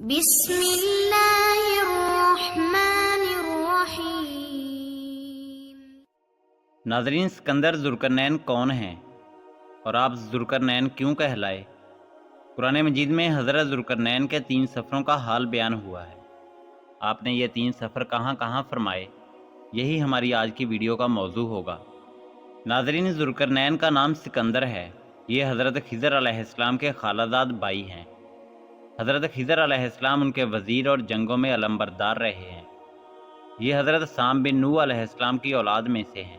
بسم اللہ الرحمن الرحیم۔ ناظرین، سکندر ذوالقرنین کون ہیں اور آپ ذوالقرنین کیوں کہلائے؟ قرآن مجید میں حضرت ذوالقرنین کے 3 سفروں کا حال بیان ہوا ہے۔ آپ نے یہ 3 سفر کہاں کہاں فرمائے، یہی ہماری آج کی ویڈیو کا موضوع ہوگا۔ ناظرین، ذوالقرنین کا نام سکندر ہے۔ یہ حضرت خضر علیہ السلام کے خالہ زاد بھائی ہیں۔ حضرت خضر علیہ السلام ان کے وزیر اور جنگوں میں علمبردار رہے ہیں۔ یہ حضرت سام بن نوح علیہ السلام کی اولاد میں سے ہیں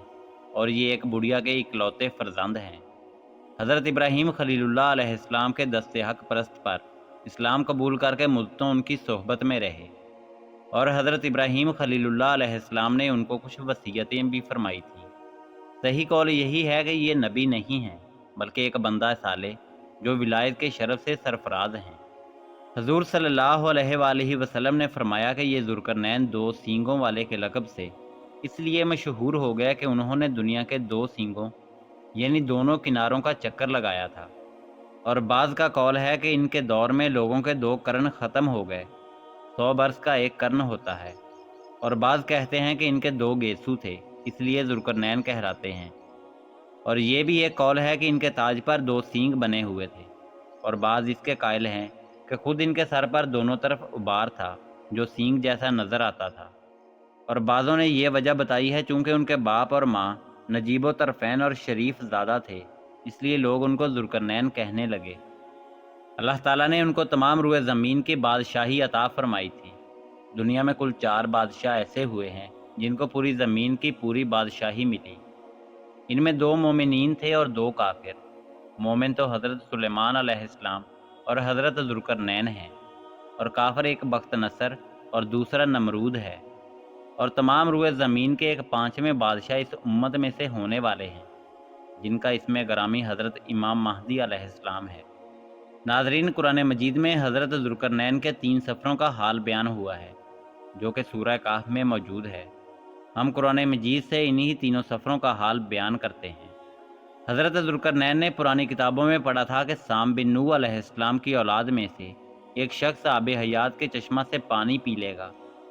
اور یہ ایک بڑھیا کے اکلوتے فرزند ہیں۔ حضرت ابراہیم خلیل اللہ علیہ السلام کے دست حق پرست پر اسلام قبول کر کے مدتوں ان کی صحبت میں رہے، اور حضرت ابراہیم خلیل اللہ علیہ السلام نے ان کو کچھ وصیتیں بھی فرمائی تھیں۔ صحیح قول یہی ہے کہ یہ نبی نہیں ہیں بلکہ ایک بندہ صالح جو ولایت کے شرف سے سرفراز ہیں۔ حضور صلی اللہ علیہ وآلہ وسلم نے فرمایا کہ یہ ذوالقرنین 2 سینگوں والے کے لقب سے اس لیے مشہور ہو گیا کہ انہوں نے دنیا کے 2 سینگوں یعنی دونوں کناروں کا چکر لگایا تھا، اور بعض کا قول ہے کہ ان کے دور میں لوگوں کے 2 قرن ختم ہو گئے، 100 برس کا ایک قرن ہوتا ہے، اور بعض کہتے ہیں کہ ان کے 2 گیسو تھے اس لیے ذوالقرنین کہلاتے ہیں، اور یہ بھی ایک قول ہے کہ ان کے تاج پر 2 سینگ بنے ہوئے تھے، اور بعض اس کے قائل ہیں کہ خود ان کے سر پر دونوں طرف ابار تھا جو سینگ جیسا نظر آتا تھا، اور بعضوں نے یہ وجہ بتائی ہے چونکہ ان کے باپ اور ماں نجیب و طرفین اور شریف زادہ تھے، اس لیے لوگ ان کو ذوالقرنین کہنے لگے۔ اللہ تعالیٰ نے ان کو تمام روئے زمین کی بادشاہی عطا فرمائی تھی۔ دنیا میں کل 4 بادشاہ ایسے ہوئے ہیں جن کو پوری زمین کی پوری بادشاہی ملی۔ ان میں 2 مومنین تھے اور 2 کافر۔ مومن تو حضرت سلیمان علیہ السلام اور حضرت ذوالقرنین ہیں، اور کافر ایک بخت نصر اور دوسرا نمرود ہے، اور تمام روئے زمین کے ایک 5ویں بادشاہ اس امت میں سے ہونے والے ہیں جن کا اسم گرامی حضرت امام مہدی علیہ السلام ہے۔ ناظرین، قرآن مجید میں حضرت ذوالقرنین کے 3 سفروں کا حال بیان ہوا ہے جو کہ سورہ کہف میں موجود ہے۔ ہم قرآن مجید سے انہی 3 سفروں کا حال بیان کرتے ہیں۔ حضرت ذوالقرنین نے پرانی کتابوں میں پڑھا تھا کہ سام بن نوح علیہ السلام کی اولاد میں سے ایک شخص آب حیات کے چشمہ سے پانی پی لے گا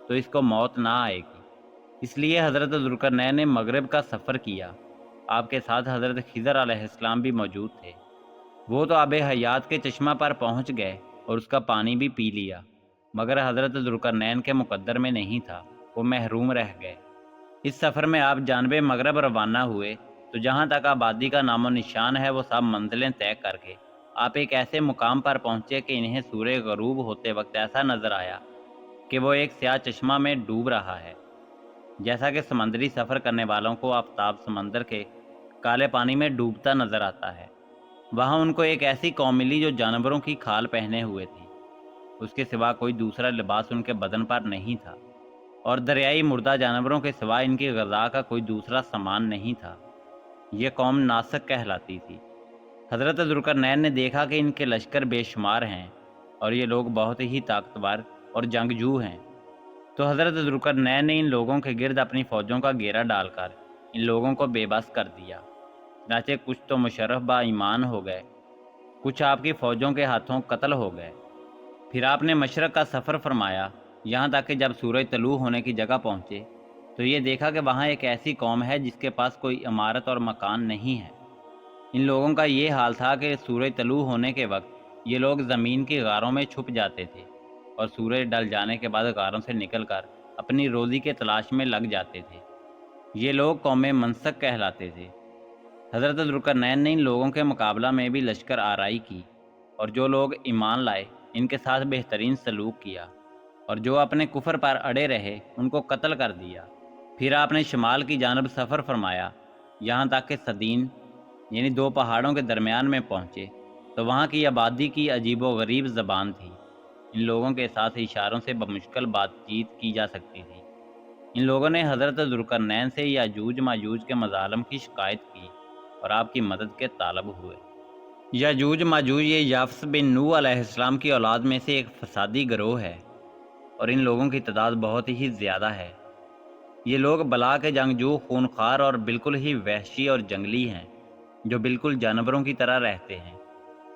تو اس کو موت نہ آئے گی۔ اس لیے حضرت ذوالقرنین نے مغرب کا سفر کیا۔ آپ کے ساتھ حضرت خضر علیہ السلام بھی موجود تھے۔ وہ تو آب حیات کے چشمہ پر پہنچ گئے اور اس کا پانی بھی پی لیا، مگر حضرت ذوالقرنین کے مقدر میں نہیں تھا، وہ محروم رہ گئے۔ اس سفر میں آپ جانب مغرب روانہ ہوئے تو جہاں تک آبادی کا نام و نشان ہے وہ سب منزلیں طے کر کے آپ ایک ایسے مقام پر پہنچے کہ انہیں سورج غروب ہوتے وقت ایسا نظر آیا کہ وہ ایک سیاہ چشمہ میں ڈوب رہا ہے، جیسا کہ سمندری سفر کرنے والوں کو آفتاب سمندر کے کالے پانی میں ڈوبتا نظر آتا ہے۔ وہاں ان کو ایک ایسی قوم ملی جو جانوروں کی کھال پہنے ہوئے تھی، اس کے سوا کوئی دوسرا لباس ان کے بدن پر نہیں تھا، اور دریائی مردہ جانوروں کے سوا ان کی غذا کا کوئی دوسرا سامان نہیں تھا۔ یہ قوم ناسک کہلاتی تھی۔ حضرت ذوالقرنین نے دیکھا کہ ان کے لشکر بے شمار ہیں اور یہ لوگ بہت ہی طاقتور اور جنگجو ہیں، تو حضرت ذوالقرنین نے ان لوگوں کے گرد اپنی فوجوں کا گھیرا ڈال کر ان لوگوں کو بے بس کر دیا۔ چنانچہ کچھ تو مشرف با ایمان ہو گئے، کچھ آپ کی فوجوں کے ہاتھوں قتل ہو گئے۔ پھر آپ نے مشرق کا سفر فرمایا، یہاں تک کہ جب سورج طلوع ہونے کی جگہ پہنچے تو یہ دیکھا کہ وہاں ایک ایسی قوم ہے جس کے پاس کوئی عمارت اور مکان نہیں ہے۔ ان لوگوں کا یہ حال تھا کہ سورج طلوع ہونے کے وقت یہ لوگ زمین کی غاروں میں چھپ جاتے تھے اور سورج ڈل جانے کے بعد غاروں سے نکل کر اپنی روزی کے تلاش میں لگ جاتے تھے۔ یہ لوگ قوم منسک کہلاتے تھے۔ حضرت ذوالقرنین نے ان لوگوں کے مقابلہ میں بھی لشکر آرائی کی، اور جو لوگ ایمان لائے ان کے ساتھ بہترین سلوک کیا، اور جو اپنے کفر پر اڑے رہے ان کو قتل کر دیا۔ پھر آپ نے شمال کی جانب سفر فرمایا، یہاں تک کہ صدین یعنی 2 پہاڑوں کے درمیان میں پہنچے تو وہاں کی آبادی کی عجیب و غریب زبان تھی۔ ان لوگوں کے ساتھ اشاروں سے بمشکل بات چیت کی جا سکتی تھی۔ ان لوگوں نے حضرت ذوالقرنین سے یاجوج ماجوج کے مظالم کی شکایت کی اور آپ کی مدد کے طالب ہوئے۔ یاجوج ماجوج یہ یافس بن نوح علیہ السلام کی اولاد میں سے ایک فسادی گروہ ہے، اور ان لوگوں کی تعداد بہت ہی زیادہ ہے۔ یہ لوگ بلا کے جنگجو، خونخوار اور بالکل ہی وحشی اور جنگلی ہیں، جو بالکل جانوروں کی طرح رہتے ہیں۔